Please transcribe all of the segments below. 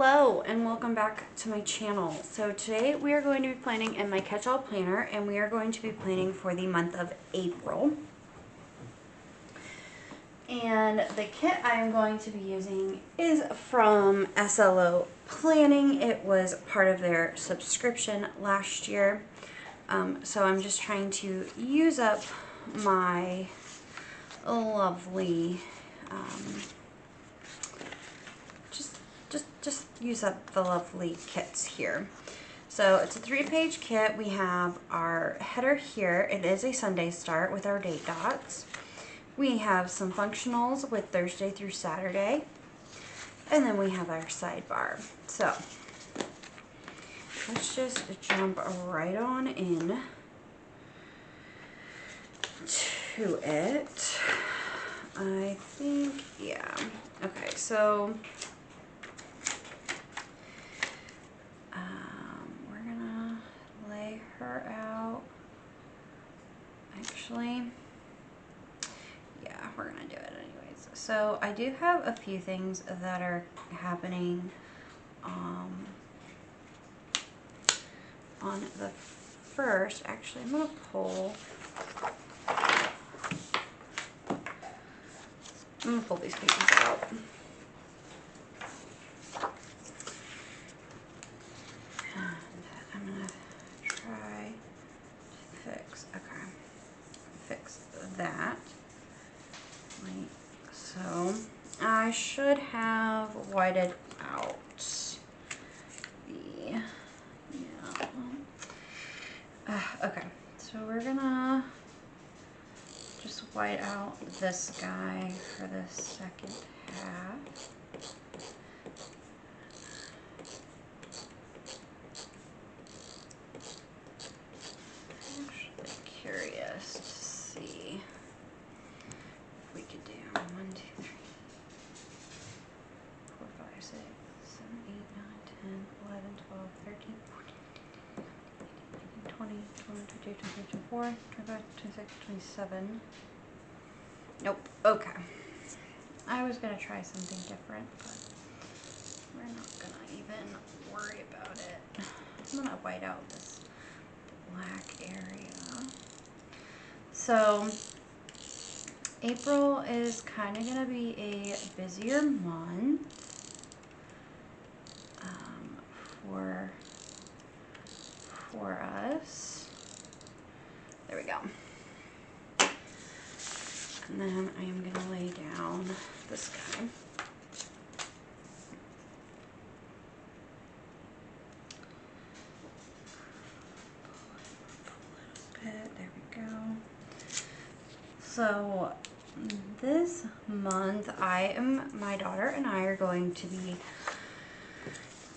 Hello and welcome back to my channel. So today we are going to be planning in my Catchall planner, and we are going to be planning for the month of April. And the kit I am going to be using is from SLO Planning. It was part of their subscription last year. So I'm just trying to use up my lovely just use up the lovely kits here. So it's a 3-page kit. We have our header here. It is a Sunday start with our date dots. We have some functionals with Thursday through Saturday. And then we have our sidebar. So let's just jump right on in to it. I think, yeah. Okay, so we're gonna lay her out. Actually, yeah, we're gonna do it anyways. So I do have a few things that are happening on the first. Actually, I'm gonna pull these pages out. That. Right. So I should have whited out the, okay, so we're gonna just white out this guy for the second half. I'm actually curious to see if we could do 1, 2, 3, 4, 5, 6, 7, 8, 9, 10, 11, 12, 13, 14, 15, 20, 21, 22, 23, 24, 25, 26, 27. Nope. Okay. I was going to try something different, but we're not going to even worry about it. I'm going to white out this black area. So April is kind of going to be a busier month for us. There we go. And then I am going to lay down this guy. There we go. So this month my daughter and I are going to be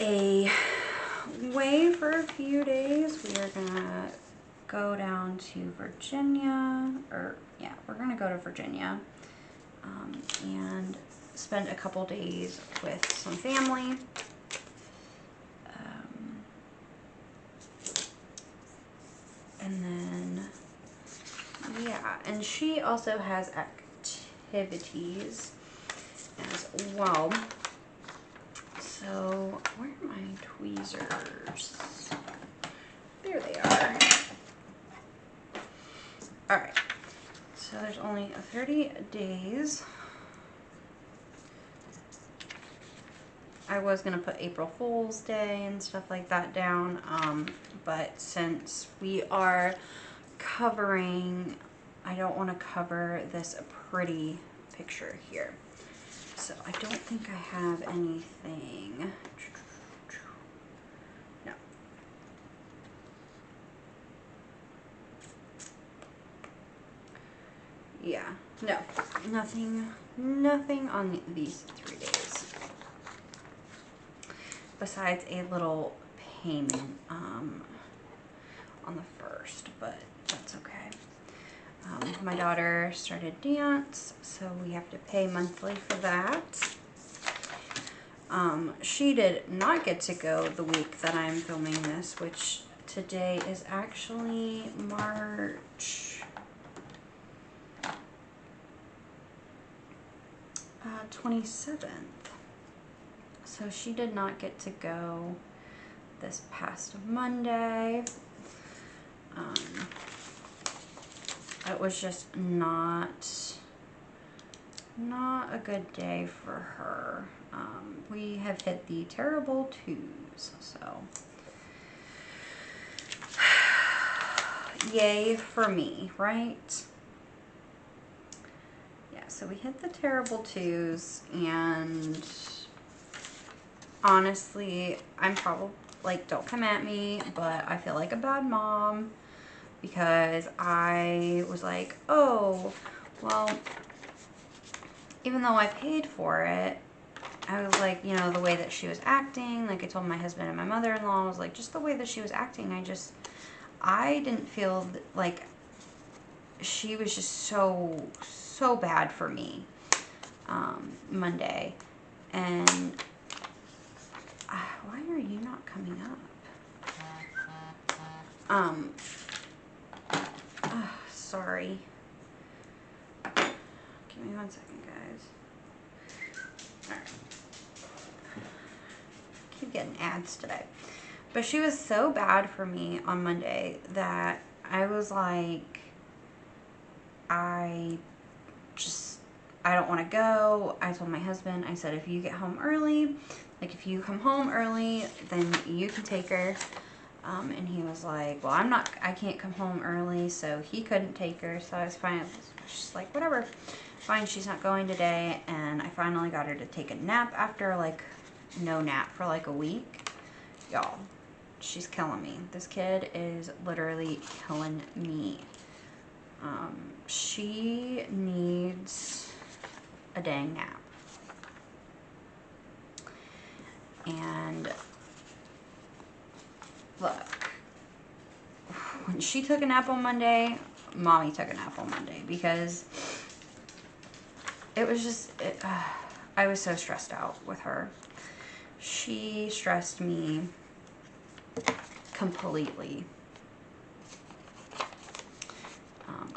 away for a few days. We are gonna go down to Virginia, we're gonna go to Virginia and spend a couple days with some family. And then, yeah, and she also has activities as well. So, where are my tweezers? There they are. Alright, so there's only 30 days. I was going to put April Fool's Day and stuff like that down, but since we are covering, I don't want to cover this pretty picture here. So I don't think I have anything. No. Yeah, no, nothing on these 3 days. Besides a little payment on the first, but that's okay. My daughter started dance, so we have to pay monthly for that. She did not get to go the week that I'm filming this, which today is actually March 27th. So she did not get to go this past Monday. It was just not a good day for her. We have hit the terrible twos, so yay for me, right? Yeah, so we hit the terrible twos, and honestly, I'm probably, like, don't come at me, but I feel like a bad mom because I was like, oh, well, even though I paid for it, I was like, you know, the way that she was acting, like I told my husband and my mother-in-law, I was like, just the way that she was acting, I didn't feel like she was just so bad for me Monday. And why are you not coming up? Sorry. Give me 1 second, guys. Alright. Keep getting ads today. But she was so bad for me on Monday that I was like, I don't want to go. I told my husband, I said, if you get home early, like if you come home early, then you can take her. And he was like, well, I can't come home early, so he couldn't take her. So I was fine. I was just like, whatever. Fine, she's not going today. And I finally got her to take a nap after like no nap for like a week. Y'all, she's killing me. This kid is literally killing me. She needs a dang nap. And look, when she took a nap on Monday, mommy took a nap on Monday because it was just, I was so stressed out with her. She stressed me completely.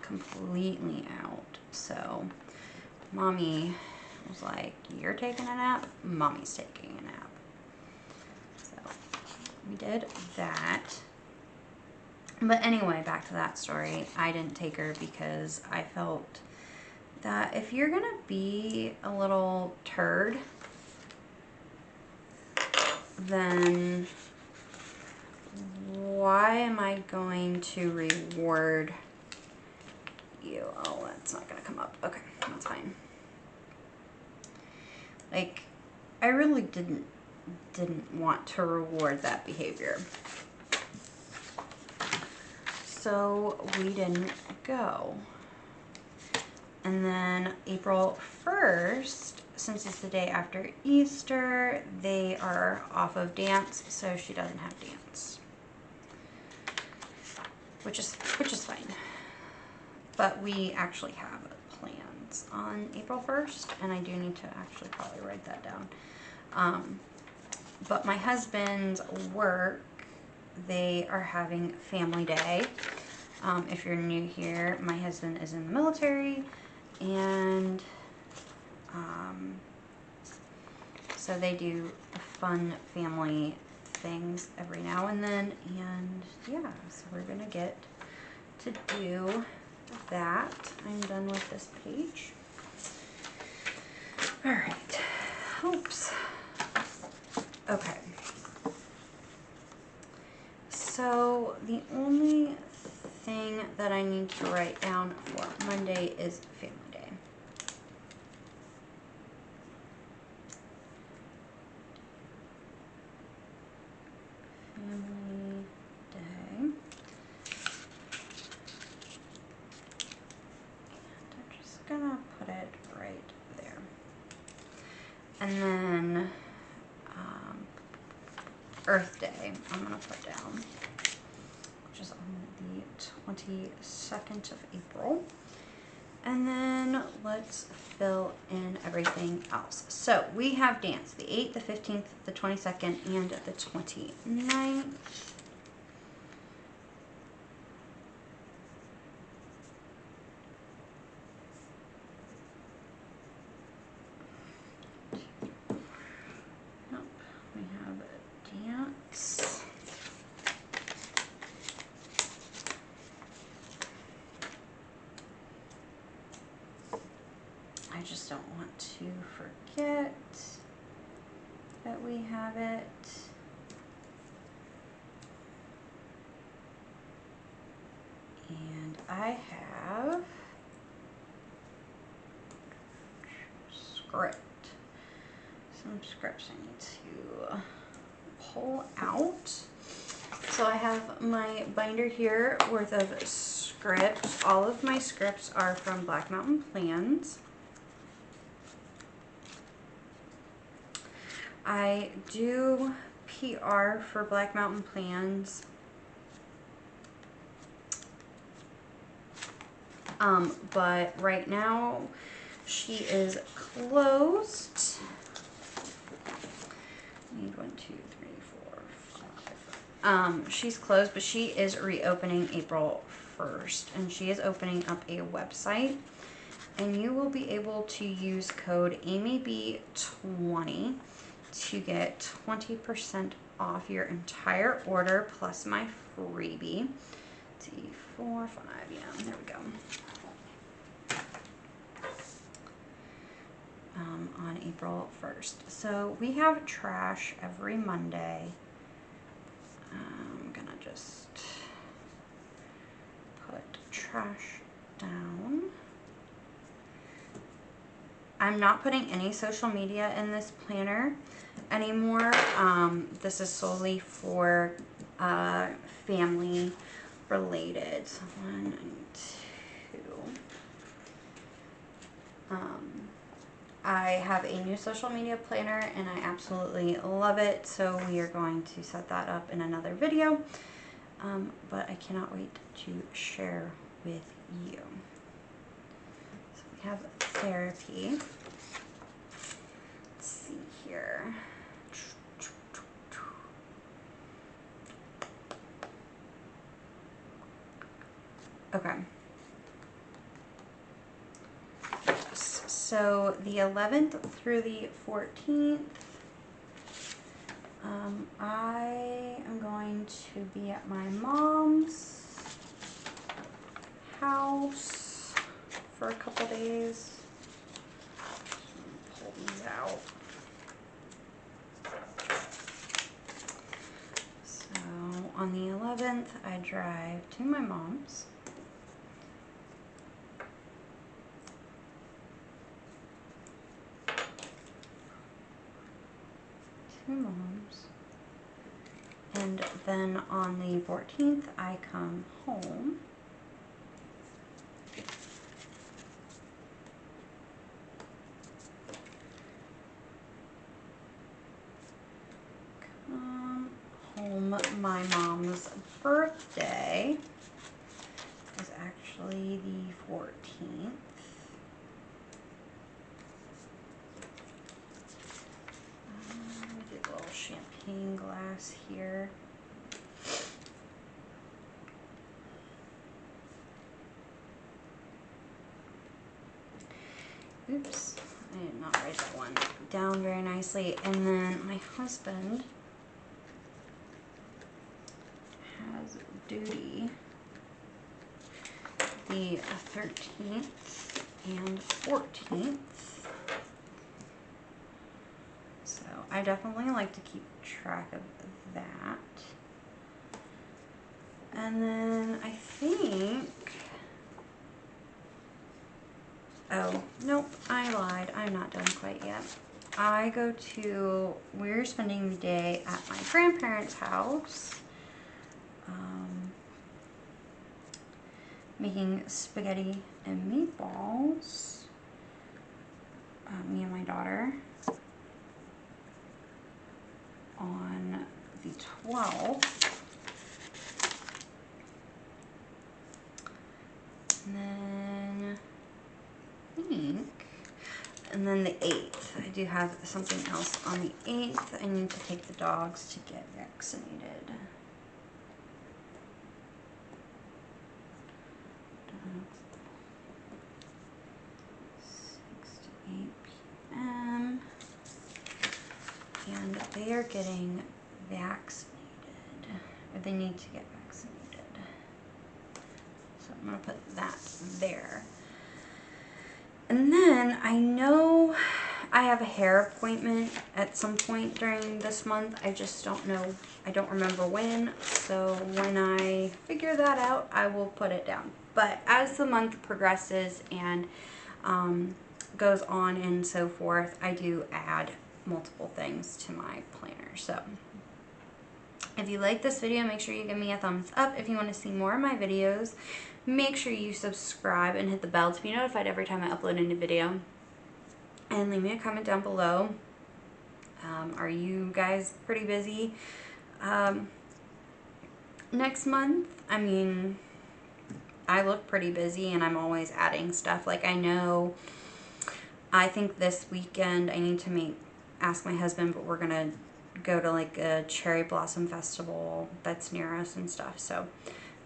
Completely out. So mommy was like, you're taking a nap, mommy's taking a nap. So we did that. But anyway, back to that story. I didn't take her because I felt that if you're gonna be a little turd, then why am I going to reward you? Oh, that's not gonna come up. Okay, that's fine. Like, I really didn't want to reward that behavior. So we didn't go. And then April 1st, since it's the day after Easter, they are off of dance, so she doesn't have dance. Which is fine. But we actually have plans on April 1st, and I do need to actually probably write that down. But my husband's work, they are having family day. If you're new here, my husband is in the military, and so they do fun family things every now and then, and yeah, so we're gonna get to do that. I'm done with this page. All right. Oops. Okay. So the only thing that I need to write down for Monday is family day. Family day. And I'm just gonna put it right there. And then Earth Day, I'm gonna put down, which is on the 22nd of April. And then let's fill in everything else. So we have dance the 8th, the 15th, the 22nd, and the 29th. No, I just don't want to forget that we have it. And I have some scripts I need to pull out. So I have my binder here worth of scripts. All of my scripts are from Black Mountain Plans. I do PR for Black Mountain Plans. But right now she is closed. I need 1, 2, 3, 4, 5. She's closed, but she is reopening April 1st, and she is opening up a website, and you will be able to use code AMYB20 to get 20% off your entire order plus my freebie. T4, 5, yeah, there we go. On April 1st. So we have trash every Monday. I'm gonna just put trash down. I'm not putting any social media in this planner anymore. This is solely for family related. So 1 and 2. I have a new social media planner and I absolutely love it. So we are going to set that up in another video. But I cannot wait to share with you. So we have therapy. Let's see here. Okay. So the 11th through the 14th, I am going to be at my mom's house for a couple days. Pull these out. So on the 11th, I drive to my mom's. Mom's, and then on the 14th I come home. My mom's birthday is actually the 14th. Champagne glass here. Oops, I did not write that one down very nicely. And then my husband has duty the 13th and 14th. So I definitely like to keep track of that. And then I think, oh, nope, I lied. I'm not done quite yet. We're spending the day at my grandparents' house, making spaghetti and meatballs, me and my daughter, on the 12th. And then and then the 8th. I do have something else on the 8th. I need to take the dogs to get vaccinated. 6 to 8 p.m. And they are getting vaccinated, or they need to get vaccinated. So I'm going to put that there. And then I know I have a hair appointment at some point during this month. I just don't know. I don't remember when. So when I figure that out, I will put it down. But as the month progresses and goes on and so forth, I do add multiple things to my planner. So if you like this video, make sure you give me a thumbs up. If you want to see more of my videos, make sure you subscribe and hit the bell to be notified every time I upload a new video. And leave me a comment down below. Are you guys pretty busy next month? I mean, I look pretty busy and I'm always adding stuff. Like I think this weekend I need to ask my husband, but we're gonna go to like a cherry blossom festival that's near us and stuff. So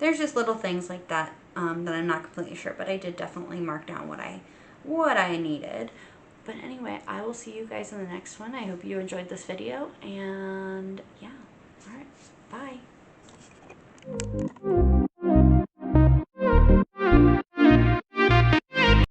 there's just little things like that that I'm not completely sure, but I did definitely mark down what I needed. But anyway, I will see you guys in the next one. I hope you enjoyed this video, and yeah, all right, bye.